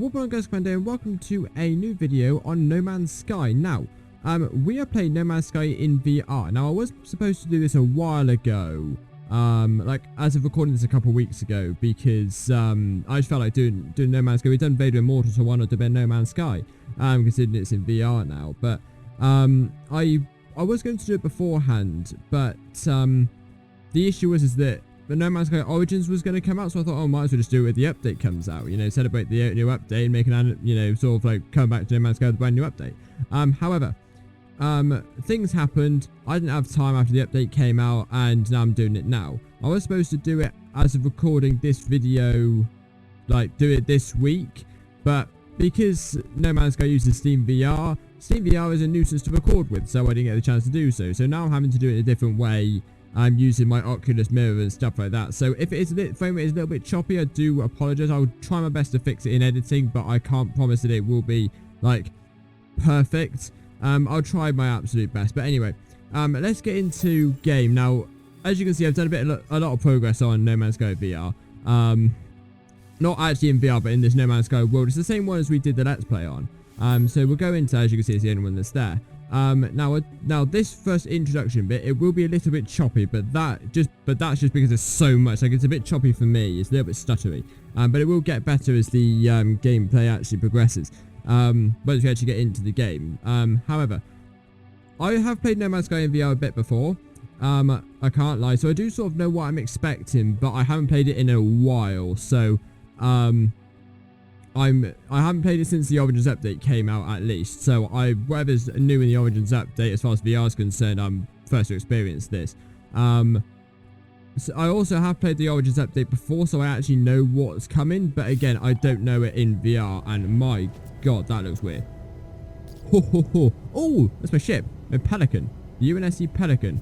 What up guys, Commander, and welcome to a new video on No Man's Sky. Now, we are playing No Man's Sky in VR. Now, I was supposed to do this a while ago, like as of recording this a couple of weeks ago, because I just felt like doing No Man's Sky. We've done Vader Immortal, so why not do No Man's Sky? Considering it's in VR now. But I was going to do it beforehand, but the issue was that the No Man's Sky Origins was going to come out, so I thought, oh, might as well just do it when the update comes out. You know, celebrate the new update and make an, you know, sort of like come back to No Man's Sky with a brand new update. However, things happened. I didn't have time after the update came out, and now I'm doing it now. I was supposed to do it as of recording this video, like do it this week, but because No Man's Sky uses Steam VR is a nuisance to record with, so I didn't get the chance to do so. So now I'm having to do it a different way. I'm using my Oculus mirror and stuff like that. So if it is frame rate is a little bit choppy, I do apologize. I will try my best to fix it in editing, but I can't promise that it will be like perfect. I'll try my absolute best. But anyway, let's get into game. Now, as you can see, I've done a lot of progress on No Man's Sky VR. Not actually in VR, but in this No Man's Sky world. It's the same one as we did the Let's Play on. So we'll go into, as you can see, it's the only one that's there. Now this first introduction bit, it will be a little bit choppy, but that's just because there's so much. Like, it's a bit choppy for me. It's a little bit stuttery, but it will get better as the gameplay actually progresses. Once we actually get into the game. However, I have played No Man's Sky in VR a bit before. I can't lie, so I do sort of know what I'm expecting, but I haven't played it in a while. So I haven't played it since the Origins update came out, at least. So whatever's new in the Origins update, as far as VR is concerned, I'm first to experience this. So I also have played the Origins update before, so I actually know what's coming. But again, I don't know it in VR, and my god, that looks weird. Ho ho ho! Oh, that's my ship, a Pelican, the UNSC Pelican.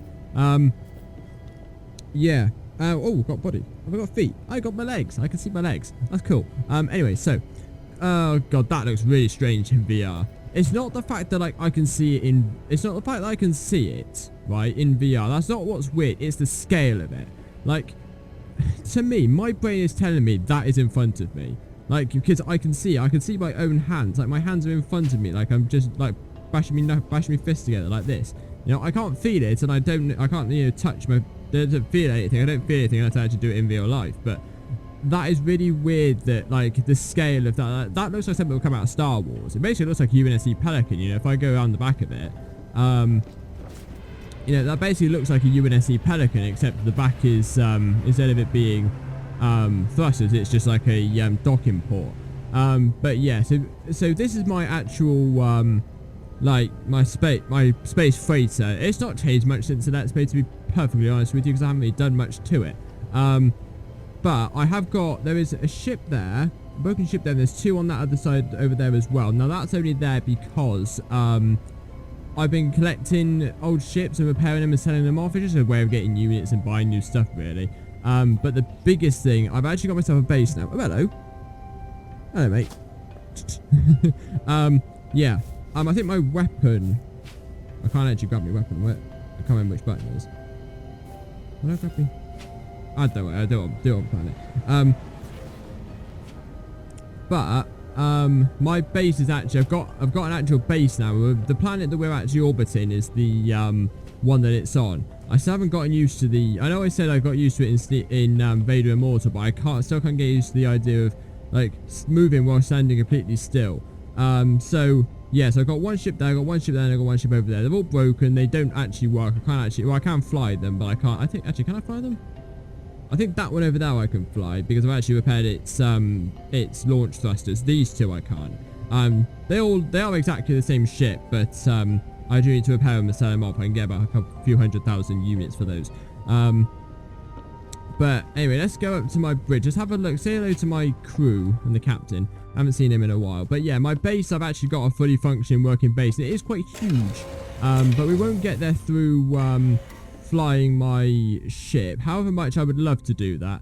Yeah. Oh, got body. Have I got feet? I got my legs. I can see my legs. That's cool. Anyway, so. Oh god, that looks really strange in VR. It's not the fact that like I can see it in. It's not the fact that I can see it right in VR. That's not what's weird. It's the scale of it. Like, to me, my brain is telling me that is in front of me. Like, because I can see my own hands. Like, my hands are in front of me. Like, I'm just like bashing my fists together like this. You know, I can't feel it, and I can't, you know, touch my. I don't feel anything. I don't feel anything unless I actually do it in real life. But that is really weird that, like, the scale of that looks like something that will come out of Star Wars. It basically looks like a UNSC Pelican, you know, if I go around the back of it. You know, that basically looks like a UNSC Pelican, except the back is, instead of it being thrusters, it's just like a docking port. But yeah, so this is my actual, like, my space freighter. It's not changed much since the Let's Play, to be perfectly honest with you, because I haven't really done much to it. But I have there is a ship there, a broken ship there, and there's two on that other side over there as well. Now that's only there because I've been collecting old ships and repairing them and selling them off. It's just a way of getting units and buying new stuff, really. But the biggest thing, I've actually got myself a base now. Oh, hello. Hello, mate. Yeah. I think my weapon, I can't actually grab my weapon. I can't remember which button it is. Will I grab me? I don't know. I do it on planet. But my base is actually, I've got an actual base now. The planet that we're actually orbiting is the one that it's on. I still haven't gotten used to the. I know I said I got used to it in Vader Immortal, but I still can't get used to the idea of like moving while standing completely still. So yeah, so I've got one ship there, I got one ship there, and I got one ship over there. They're all broken. They don't actually work. I can't actually. Well, I can fly them, but I can't. I think actually, can I fly them? I think that one over there I can fly because I've actually repaired its launch thrusters. These two I can't. They are exactly the same ship, but I do need to repair them and sell them off. I can get about a few 100,000 units for those. But anyway, let's go up to my bridge. Let's have a look. Say hello to my crew and the captain. I haven't seen him in a while. But yeah, my base, I've actually got a fully functioning working base. It is quite huge, but we won't get there through flying my ship. However much I would love to do that,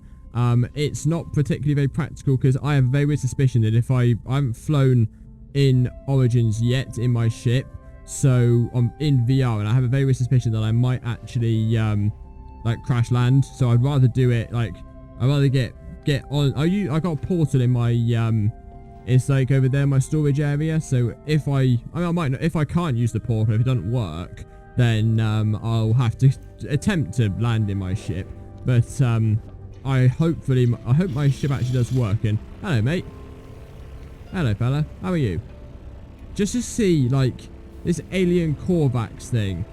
it's not particularly very practical because I have a very weird suspicion that if I haven't flown in Origins yet in my ship, so I'm in VR, and I have a very weird suspicion that I might actually like crash land. So I'd rather do it like I'd rather get on. I got a portal in my It's like over there, my storage area. So if I might not, if I can't use the portal, if it doesn't work, then I'll have to attempt to land in my ship. But I hope my ship actually does work. And hello, mate. Hello, fella. How are you? Just to see like this alien Korvax thing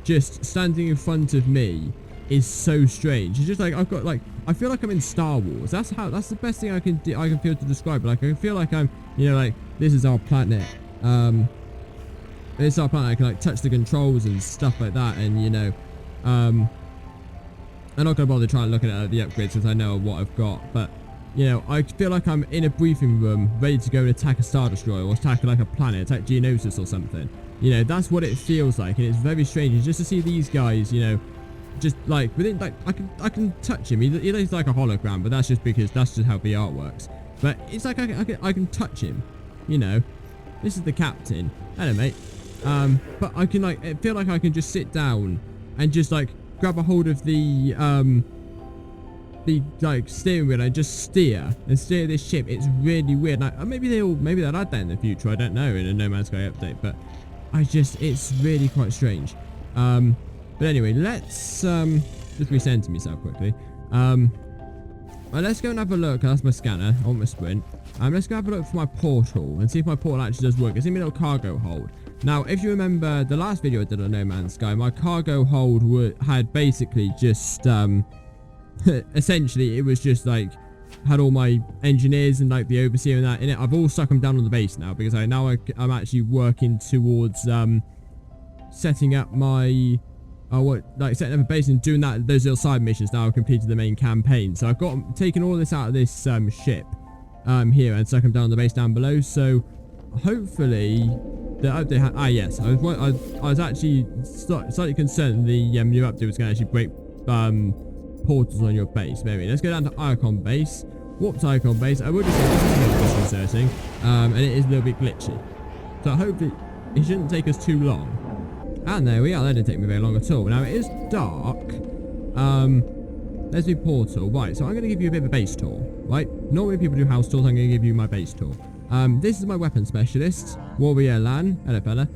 just standing in front of me is so strange. It's just like I've got like, I feel like I'm in Star Wars. That's the best thing I can feel to describe it. Like I feel like I'm, you know, like this is our planet. This is our planet. I can like touch the controls and stuff like that, and you know, I'm not gonna bother trying to look at the upgrades because I know what I've got. But you know, I feel like I'm in a briefing room ready to go and attack a Star Destroyer or attack like a planet, attack Geonosis or something. You know, that's what it feels like, and it's very strange. And just to see these guys, you know, just like within, like I can touch him. He's like a hologram, but that's just because that's just how VR works. But it's like I can touch him. You know, this is the captain. Hello, mate. But I can like feel like I can just sit down and just like grab a hold of the like steering wheel and just steer this ship. It's really weird. Like, maybe they'll add that in the future. I don't know, in a No Man's Sky update. But it's really quite strange. But anyway, let's just recenter myself quickly. Well, let's go and have a look. That's my scanner. I want my sprint. Let's go have a look for my portal and see if my portal actually does work. It's in my little cargo hold. Now, if you remember the last video I did on No Man's Sky, my cargo hold had basically just essentially it was just like had all my engineers and like the overseer and that in it. I've all stuck them down on the base now because I'm actually working towards setting up my setting up a base and doing those little side missions. Now I've completed the main campaign, so I've got taken all this out of this ship here and stuck them down on the base down below. So hopefully the update yes, I was actually slightly concerned the new update was going to actually break portals on your base. Maybe let's go down to Icon base. Warped Icon base. I would just say this is a little disconcerting, and it is a little bit glitchy. So hopefully it shouldn't take us too long. And there we are. That didn't take me very long at all. Now it is dark. There's my portal. Right, so I'm going to give you a bit of a base tour. Right, normally people do house tours. I'm going to give you my base tour. This is my weapon specialist, Warrior Lan. Hello, fella.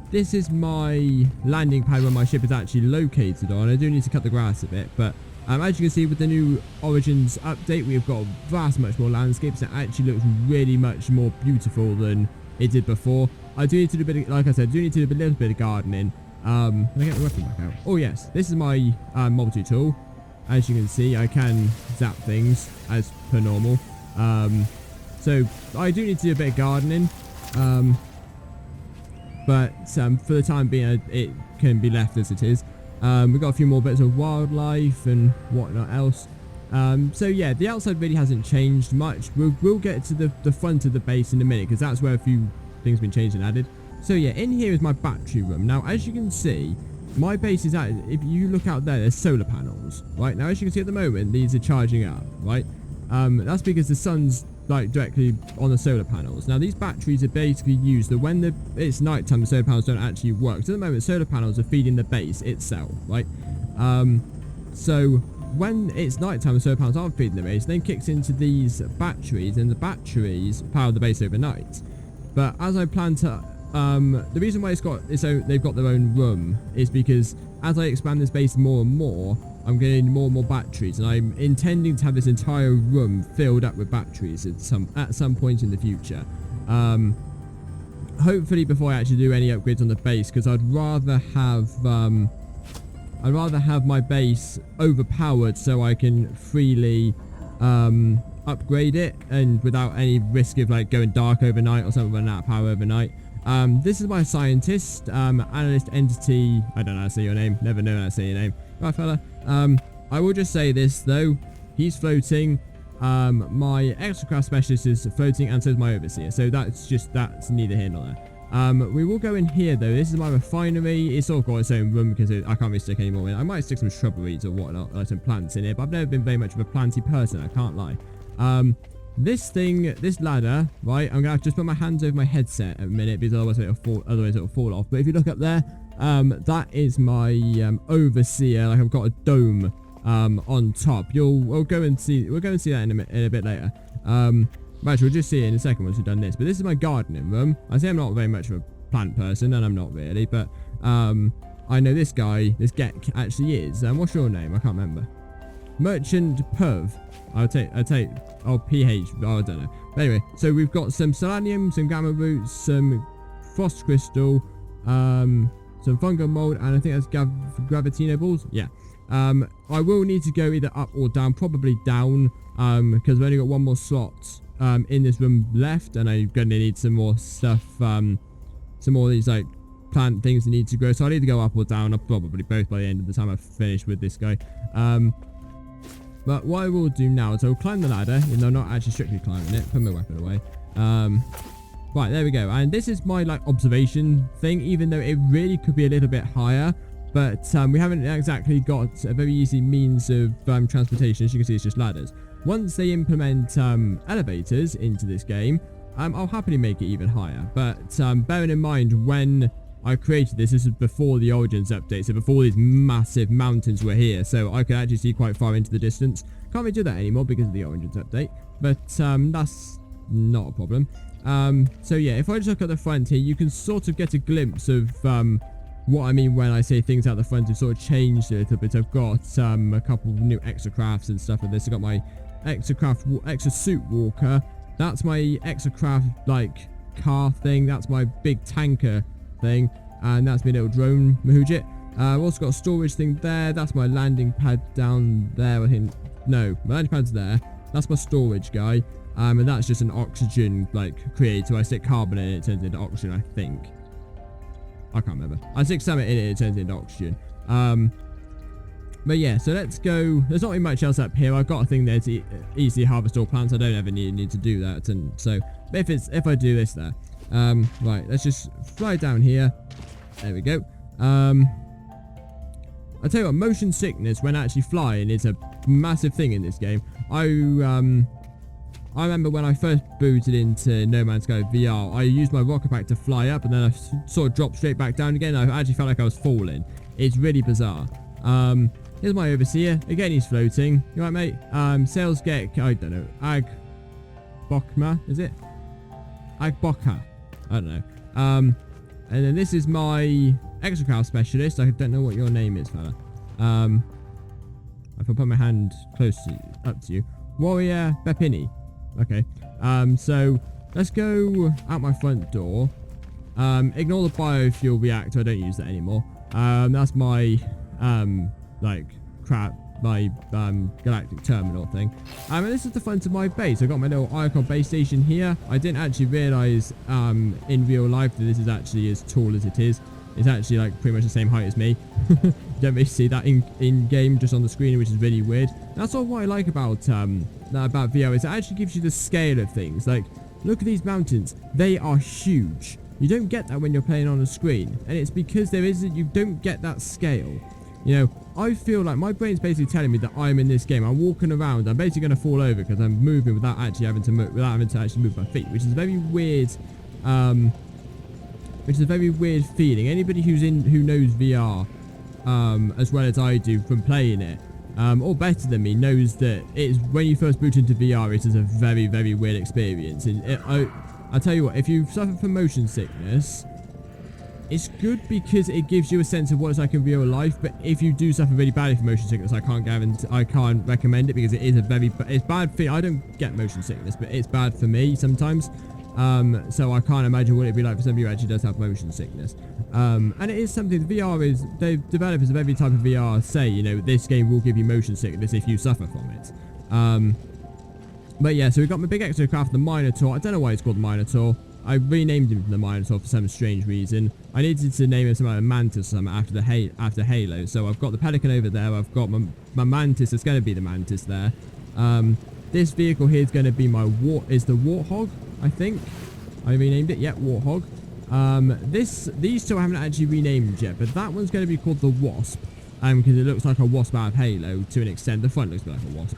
This is my landing pad where my ship is actually located on. I do need to cut the grass a bit, but as you can see with the new Origins update, we've got much more landscapes. It actually looks really much more beautiful than it did before. I do need to do a bit of, like I said, a little bit of gardening. Can I get the weapon back out? Oh yes, this is my multi tool. As you can see, I can zap things as per normal. So I do need to do a bit of gardening. But for the time being, it can be left as it is. We've got a few more bits of wildlife and whatnot else. So yeah, the outside really hasn't changed much. We'll get to the front of the base in a minute because that's where a few things have been changed and added. So yeah, in here is my battery room. Now, as you can see, my base is at, if you look out there, there's solar panels. Right, now as you can see at the moment, these are charging up, right? That's because the sun's like directly on the solar panels. Now these batteries are basically used that when it's nighttime, the solar panels don't actually work. So at the moment, solar panels are feeding the base itself, right? So when it's nighttime, the solar panels aren't feeding the base, then kicks into these batteries, and the batteries power the base overnight. But as I plan to, the reason why they've got their own room is because as I expand this base more and more, I'm getting more and more batteries, and I'm intending to have this entire room filled up with batteries at some point in the future. Hopefully before I actually do any upgrades on the base, because I'd rather have my base overpowered so I can freely upgrade it and without any risk of like going dark overnight or something running out of power overnight. This is my scientist, analyst entity. I don't know how to say your name. Never know how to say your name. Right, fella. I will just say this though. He's floating. My exocraft specialist is floating, and so is my overseer. So that's neither here nor there. We will go in here though. This is my refinery. It's all got its own room because I can't really stick any more in. I might stick some shrubberies or whatnot, like some plants in here, but I've never been very much of a planty person. I can't lie. This ladder, right? I'm gonna have to just put my hands over my headset a minute because otherwise it'll fall off. But if you look up there, that is my overseer. Like I've got a dome on top. We'll go and see that in a bit later. Actually, we'll just see it in a second once we've done this. But this is my gardening room. I say I'm not very much of a plant person, and I'm not really, but I know this guy, this Gek, actually is. What's your name? I can't remember. Merchant Perv. I'll take, oh, PH, oh, I don't know. But anyway, so we've got some selenium, some gamma roots, some frost crystal, some fungal mold, and I think that's gravitino balls. Yeah. I will need to go either up or down, probably down, because I've only got one more slot in this room left, and I'm going to need some more stuff, some more of these, like, plant things that need to grow. So I'll either go up or down, or probably both by the end of the time I've finished with this guy. But what I will do now is I'll climb the ladder, even though I'm not actually strictly climbing it. Put my weapon away. Right, there we go. And this is my, like, observation thing, even though it really could be a little bit higher. But we haven't exactly got a very easy means of transportation. As you can see, it's just ladders. Once they implement elevators into this game, I'll happily make it even higher. But bearing in mind, when I created this is before the Origins update, so before these massive mountains were here, so I could actually see quite far into the distance. Can't really do that anymore because of the Origins update, but that's not a problem. So yeah, if I just look at the front here, you can sort of get a glimpse of what I mean when I say things out the front have sort of changed a little bit. I've got a couple of new exocrafts and stuff like this. I've got my exosuit walker. That's my exocraft, like, car thing. That's my big tanker thing, and that's my little drone Mahujit. I've also got a storage thing there. That's my landing pad down there. I think, no, my landing pad's there. That's my storage guy, and that's just an oxygen, like, creator. I stick carbon in it, it turns into oxygen, I think. I can't remember. I stick something in it turns into oxygen. But yeah, so let's go. There's not really much else up here. I've got a thing there to easily harvest all plants. I don't ever need to do that, and so if I do this there. Right, let's just fly down here. There we go. I tell you what, motion sickness when actually flying is a massive thing in this game. I remember when I first booted into No Man's Sky VR, I used my rocket pack to fly up, and then I sort of dropped straight back down again. I actually felt like I was falling. It's really bizarre. Here's my overseer. Again, he's floating. You right, mate? Sales Gek, I don't know. Bokma, is it? Agboka. I don't know. And then this is my exocraft specialist. I don't know what your name is, fella. If I put my hand close to up to you. Warrior Bepini. Okay. So let's go out my front door. Ignore the biofuel reactor. I don't use that anymore. That's my like crap, my galactic terminal thing. And this is the front of my base. I got my little Icon base station here. I didn't actually realize in real life that this is actually as tall as it is. It's actually like pretty much the same height as me. Don't really see that in game, just on the screen, which is really weird. That's all what I like about VR, is it actually gives you the scale of things. Like, look at these mountains. They are huge. You don't get that when you're playing on a screen, and it's because you don't get that scale. You know, I feel like my brain's basically telling me that I'm in this game. I'm walking around. I'm basically going to fall over because I'm moving without actually having to actually move my feet, which is a very weird, feeling. Anybody who knows VR, as well as I do from playing it, or better than me, knows that it's when you first boot into VR, it is a very, very weird experience. And I'll tell you what, if you suffer from motion sickness, it's good because it gives you a sense of what it's like in real life. But if you do suffer really badly from motion sickness, I can't recommend it, because it is it's bad for you. I don't get motion sickness, but it's bad for me sometimes. So I can't imagine what it'd be like for somebody who actually does have motion sickness. And it is something, the developers of every type of VR say, you know, this game will give you motion sickness if you suffer from it. But yeah, so we've got my big exocraft, the Minotaur. I don't know why it's called the Minotaur. I renamed him the Minotaur for some strange reason. I needed to name him something like Mantis or something after Halo. So I've got the Pelican over there. I've got my Mantis. It's going to be the Mantis there. This vehicle here is going to be the Warthog, I think. I renamed it. Yeah, Warthog. These two I haven't actually renamed yet, but that one's going to be called the Wasp. Because it looks like a wasp out of Halo to an extent. The front looks like a wasp.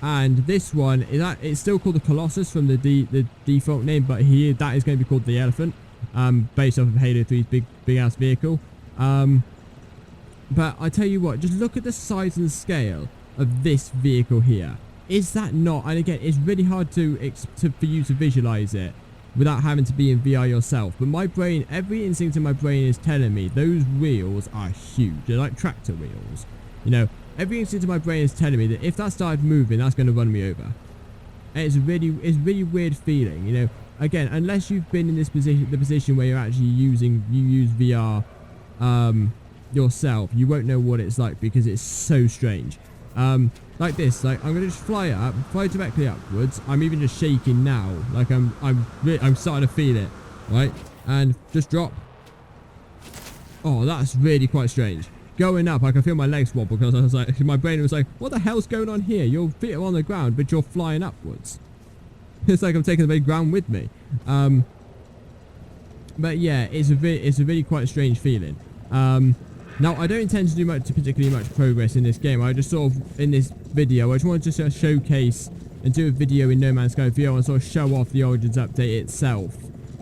And this one it's still called the Colossus from the default name, but here that is going to be called the Elephant, based off of Halo 3's big ass vehicle. But I tell you what, just look at the size and scale of this vehicle here. is that not? And again, it's really hard for you to visualize it without having to be in VR yourself. But my brain, every instinct in my brain is telling me those wheels are huge. They're like tractor wheels. You know, every instinct in my brain is telling me that if that started moving, that's going to run me over. And it's really weird feeling, you know. Again, unless you've been in this position, the position where you use VR yourself, you won't know what it's like because it's so strange. Like this, like I'm gonna just fly up, fly directly upwards. I'm even just shaking now, like I'm starting to feel it, right? And just drop. Oh, that's really quite strange. Going up, I can feel my legs wobble because I was like, my brain was like, what the hell's going on here? Your feet are on the ground, but you're flying upwards. It's like I'm taking the very ground with me. But yeah, it's a really quite strange feeling. Now, I don't intend to do particularly much progress in this game. I just sort of, in this video, I just wanted to sort of showcase and do a video in No Man's Sky VR and sort of show off the Origins update itself.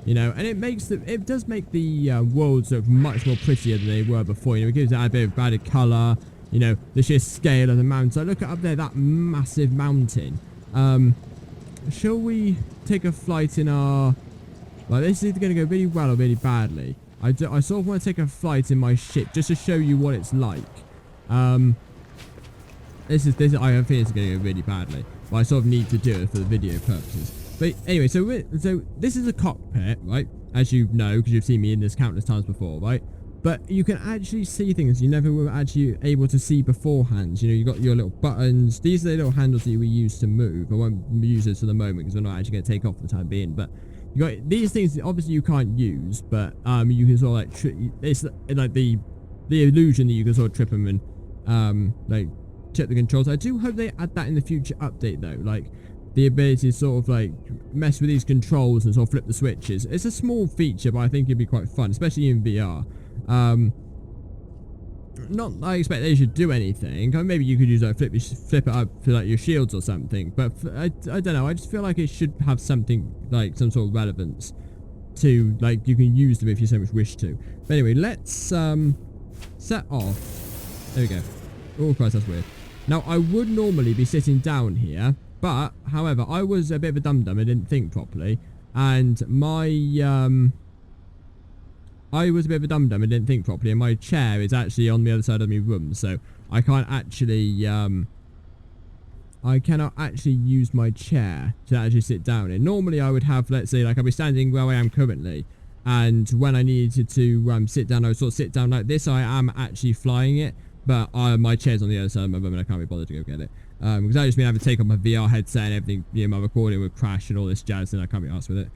You know, and it does make the worlds look much more prettier than they were before. You know, it gives it a bit of added colour. You know, the sheer scale of the mountain. So look at up there, that massive mountain. Shall we take a flight in our... Well, this is either going to go really well or really badly. I sort of want to take a flight in my ship just to show you what it's like. This I think it's going to go really badly, but I sort of need to do it for the video purposes. But anyway, so this is a cockpit, right? As you know, because you've seen me in this countless times before, right? But you can actually see things you never were actually able to see beforehand. You know, you got your little buttons. These are the little handles that we use to move. I won't use this for the moment because we're not actually going to take off for the time being, but you got these things that obviously you can't use, but you can sort of like it's like the illusion that you can sort of trip them and like check the controls. I do hope they add that in the future update though, like the ability to sort of like mess with these controls and sort of flip the switches. It's a small feature, but I think it'd be quite fun, especially in VR. Not I expect they should do anything. Maybe you could use like flip it up for like your shields or something. But I don't know. I just feel like it should have something like some sort of relevance to like you can use them if you so much wish to. But anyway, let's set off. There we go. Oh Christ, that's weird. Now I would normally be sitting down here, but however I was a bit of a dum-dum. I didn't think properly, and I was a bit of a dum-dum and didn't think properly, and my chair is actually on the other side of my room, so I can't actually, I cannot actually use my chair to actually sit down in. Normally I would have, let's say, like I'll be standing where I am currently, and when I needed to sit down, I would sort of sit down like this. I am actually flying it, but my chair's on the other side of my room and I can't be bothered to go get it. Because I just mean I have to take off my VR headset and everything, you know, my recording would crash and all this jazz, and I can't be arsed with it.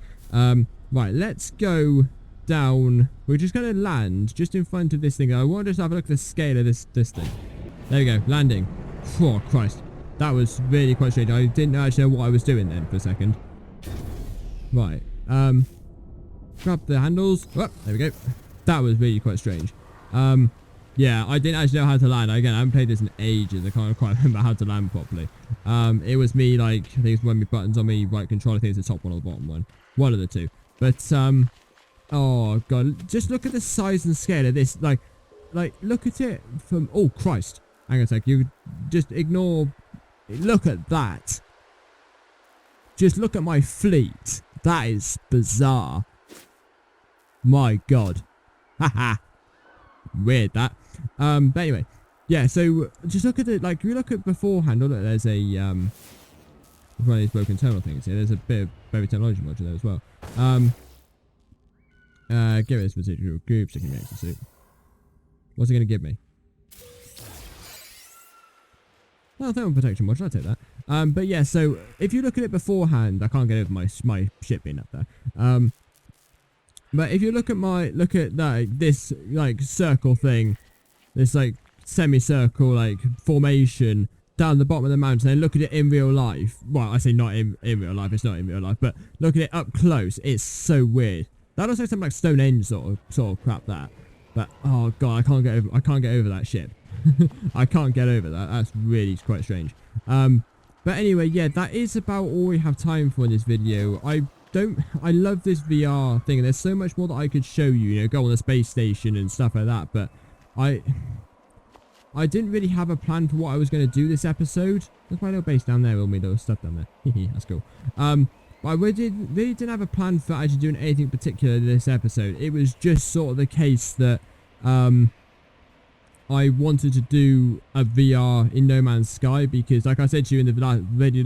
Right, let's go down. We're just going to land just in front of this thing. I want to just have a look at the scale of this thing. There we go, landing. Oh Christ, that was really quite strange. I didn't actually know what I was doing then for a second. Right, grab the handles. Oh, there we go. That was really quite strange. Yeah, I didn't actually know how to land. Again, I haven't played this in ages. I can't quite remember how to land properly. It was me, like, I think it's one of my buttons on me right control. I think it's the top one or the bottom one. One of the two. But oh god, just look at the size and scale of this. Like look at it from, oh Christ, hang on a sec, you just ignore, look at that. Just look at my fleet. That is bizarre. My god. Haha. Weird that. But anyway, yeah, so just look at it, like you look at beforehand, look, there's a one of these broken terminal things here. There's a bit of baby technology module there as well. Give it this particular group, sticking next to suit. What's it going to give me? Oh, thermal protection module, I'll take that. But yeah, so if you look at it beforehand, I can't get over my ship being up there. But if you look at this like circle thing, this like semicircle like formation down the bottom of the mountain, and look at it in real life. Well, I say not in real life, it's not in real life, but look at it up close. It's so weird. That looks like something like Stonehenge sort of crap that. But oh god, I can't get over that ship. I can't get over that. That's really quite strange. But anyway, yeah, that is about all we have time for in this video. I love this VR thing, and there's so much more that I could show you, you know, go on the space station and stuff like that, but I didn't really have a plan for what I was going to do this episode. There's my little base down there, all my little stuff down there. That's cool. But I really didn't have a plan for actually doing anything particular this episode. It was just sort of the case that I wanted to do a VR in No Man's Sky because, like I said to you in the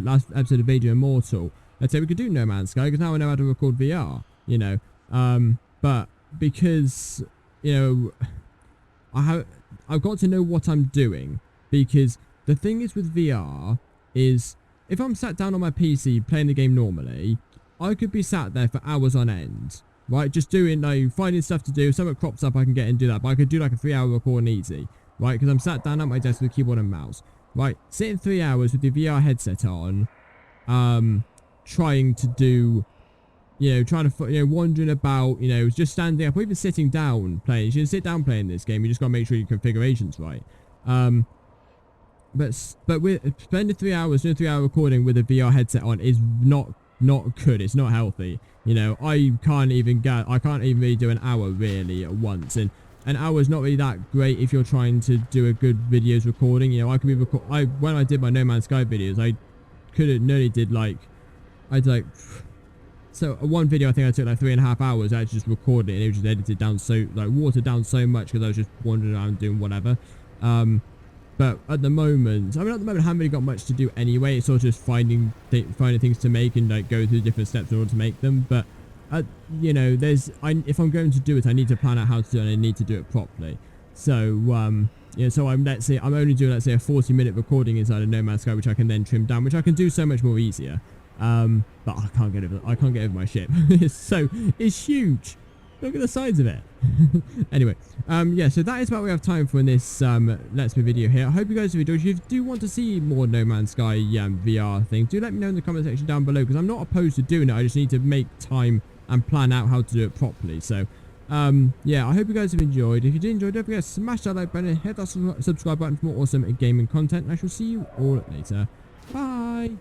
last episode of Radio Immortal, I'd say we could do No Man's Sky because now I know how to record VR, you know. But because, you know, I've got to know what I'm doing, because the thing is with VR is if I'm sat down on my PC playing the game normally, I could be sat there for hours on end. Right, just doing, like, finding stuff to do. If something crops up, I can get in and do that. But I could do like a 3-hour recording easy, right? Because I'm sat down at my desk with a keyboard and mouse, right? Sitting 3 hours with the VR headset on, trying to do, you know, wandering about, you know, just standing up or even sitting down playing. You should sit down playing this game. You just got to make sure your configuration's right. But with spending 3 hours doing a 3-hour recording with a VR headset on is not good. It's not healthy. You know, I can't even really do an hour really at once, and an hour is not really that great if you're trying to do a good videos recording. You know, I could be when I did my No Man's Sky videos, I nearly did like, so one video I think I took like 3.5 hours. I just recorded it and it was just edited down watered down so much because I was just wandering around doing whatever. But at the moment, I haven't really got much to do anyway. It's sort of just finding things to make and like go through different steps in order to make them. But you know, if I'm going to do it, I need to plan out how to do it and I need to do it properly. So yeah, so I'm only doing, let's say, a 40-minute recording inside of No Man's Sky, which I can then trim down, which I can do so much more easier. But I can't get over my ship. It's huge. Look at the size of it. Anyway, yeah, so that is about what we have time for in this Let's Play video here. I hope you guys have enjoyed. If you do want to see more No Man's Sky VR things, do let me know in the comment section down below, because I'm not opposed to doing it. I just need to make time and plan out how to do it properly. So, yeah, I hope you guys have enjoyed. If you did enjoy, don't forget to smash that like button and hit that subscribe button for more awesome gaming content. And I shall see you all later. Bye!